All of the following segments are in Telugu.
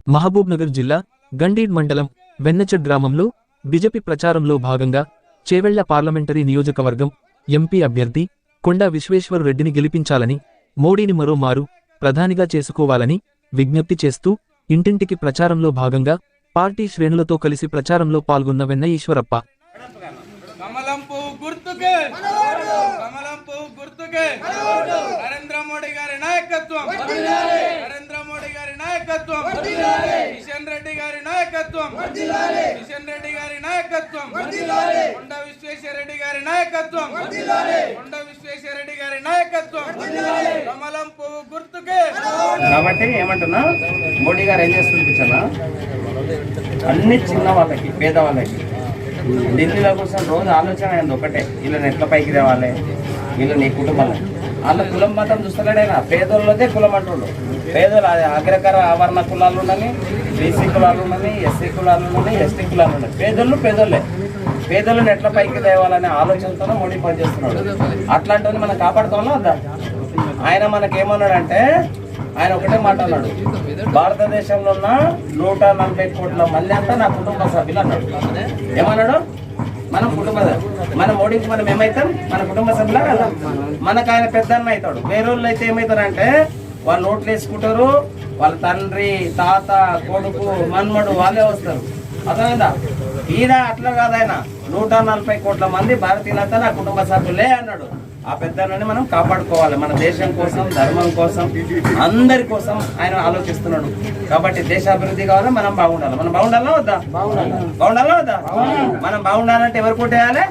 మహబూబ్నగర్ జిల్లా గండీడ్ మండలం వెన్నచెడ్ గ్రామంలో బీజేపీ ప్రచారంలో భాగంగా చేవెళ్ల పార్లమెంటరీ నియోజకవర్గం ఎంపీ అభ్యర్థి కొండా విశ్వేశ్వర్ రెడ్డిని గెలిపించాలని, మోడీని మరోమారు ప్రధానిగా చేసుకోవాలని విజ్ఞప్తి చేస్తూ ఇంటింటికి ప్రచారంలో భాగంగా పార్టీ శ్రేణులతో కలిసి ప్రచారంలో పాల్గొన్న వెన్న ఈశ్వరప్ప నరేంద్ర మోడీ గారి నాయకత్వం, నరేంద్ర మోడీ గారి నాయకత్వం, కిషన్ రెడ్డి గారి నాయకత్వం, కిషన్ రెడ్డి గారి నాయకత్వం, కొండా విశ్వేశ్వర రెడ్డి గారి నాయకత్వం, కొండా విశ్వేశ్వర రెడ్డి గారి నాయకత్వం, కమలం పువ్వు గుర్తుకే. కాబట్టి ఏమంటున్నా, మోడీ గారు ఏం చేస్తుంది అన్ని చిన్న వాళ్ళకి, పేదవాళ్ళకి ఢిల్లీలో కూర్చొని రోజు ఆలోచన అయింది ఒకటే, వీళ్ళని ఎట్లా పైకి తేవాలి, వీళ్ళు నీ కుటుంబాలు వాళ్ళ కులం మతం చూస్తలేడైనా పేదోళ్ళదే కులం అంటుండ్రు. పేదోళ్ళు అగ్రకర ఆవరణ కులాలు ఉన్నని, బీసీ కులాలు ఉన్నని, ఎస్సీ కులాలు ఉన్నని, ఎస్టీ కులాలు ఉన్నాయి. పేదోళ్ళే పేదోళ్ళని ఎట్లా పైకి తేవాలనే ఆలోచనతోనే మోడీ పనిచేస్తున్నాడు. అట్లాంటివన్నీ మనం కాపాడుతామన్నా వద్దా? ఆయన మనకేమన్నాడంటే, ఆయన ఒకటే మాట అన్నాడు, భారతదేశంలో ఉన్న 140 కోట్ల మంది అంతా నా కుటుంబ సభ్యులు అన్నాడు. ఏమన్నాడు? మన మోడీకి మనం ఏమవుతాం? మన కుటుంబ సభ్యులా కదా. మనకు ఆయన పెద్దన్న అవుతాడు. వేరే వాళ్ళు అయితే ఏమవుతారంటే, వాళ్ళు నోట్లు వేసుకుంటారు, వాళ్ళ తండ్రి, తాత, కొడుకు, మన్మడు వాళ్ళే వస్తారు. అర్థమైందా? ఈయన అట్లా కాదు, ఆయన 140 కోట్ల మంది భారతీయులంతా నా కుటుంబ సభ్యులే అన్నాడు. ఆ పెద్దలని మనం కాపాడుకోవాలి. మన దేశం కోసం, ధర్మం కోసం, అందరి కోసం ఆయన ఆలోచిస్తున్నాడు. కాబట్టి దేశాభివృద్ధి కావాలి, మనం బాగుండాలి. మనం బాగుండాలా వద్దా? బాగుండాలా వద్దా? మనం బాగుండాలంటే ఎవరు కొట్టేయాలి?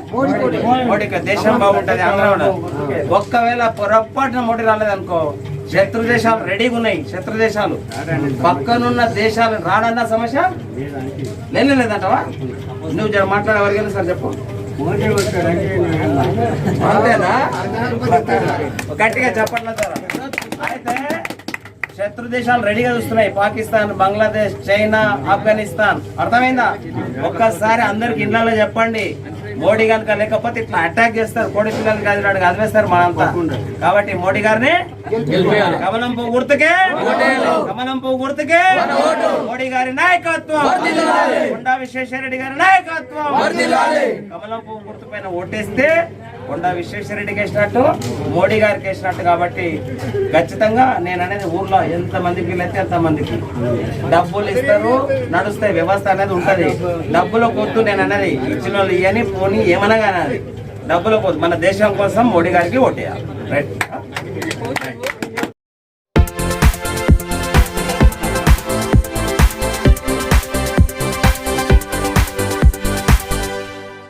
మోడీకి. దేశం బాగుంటుంది, ఆంధ్ర ఉండదు. ఒక్కవేళ పొరపాటున మోడీ రాలేదనుకో, శత్రు దేశాలు రెడీగా ఉన్నాయి. శత్రు దేశాలు పక్కనున్న దేశాలు రాడన్న సమస్య లేదంటవా? నువ్వు జర మాట్లాడేవారు సార్ చెప్పు. అంతేనా? గట్టిగా చెప్పట్లేదు సార్. అయితే శత్రు దేశాలు రెడీగా చూస్తున్నాయి. పాకిస్తాన్, బంగ్లాదేశ్, చైనా, ఆఫ్ఘనిస్తాన్. అర్థమైందా? ఒక్కసారి అందరికి ఇళ్ళలో చెప్పండి, మోడీ కనుక లేకపోతే ఇట్లా అటాక్ చేస్తారు. కోడి పిల్లలు కాదు అదివేస్తారు మనంతా. కాబట్టి మోడీ గారిని కమలం పువ్వు గుర్తుకే, కమలం పువ్వు గుర్తుకే, మోడీ గారి నాయకత్వం, కొండా విశ్వేశ్వర రెడ్డి గారి నాయకత్వం. కమలం పువ్వు గుర్తు పైన ఓటేస్తే కొండా విశ్వేశ్వర రెడ్డికి వేసినట్టు, మోడీ గారికి వేసినట్టు. కాబట్టి ఖచ్చితంగా నేను అనేది, ఊర్లో ఎంత మందికి వీలైతే ఎంత మందికి డబ్బులు ఇస్తారు, నడుస్తాయి, వ్యవస్థ అనేది ఉంటది. డబ్బులో కొద్దు నేను అనేది, ఇచ్చిన వాళ్ళు ఇవని పోనీ ఏమన్నా కానీ అది డబ్బులో పోదు. మన దేశం కోసం మోడీ గారికి ఓటేయాలి. రైట్.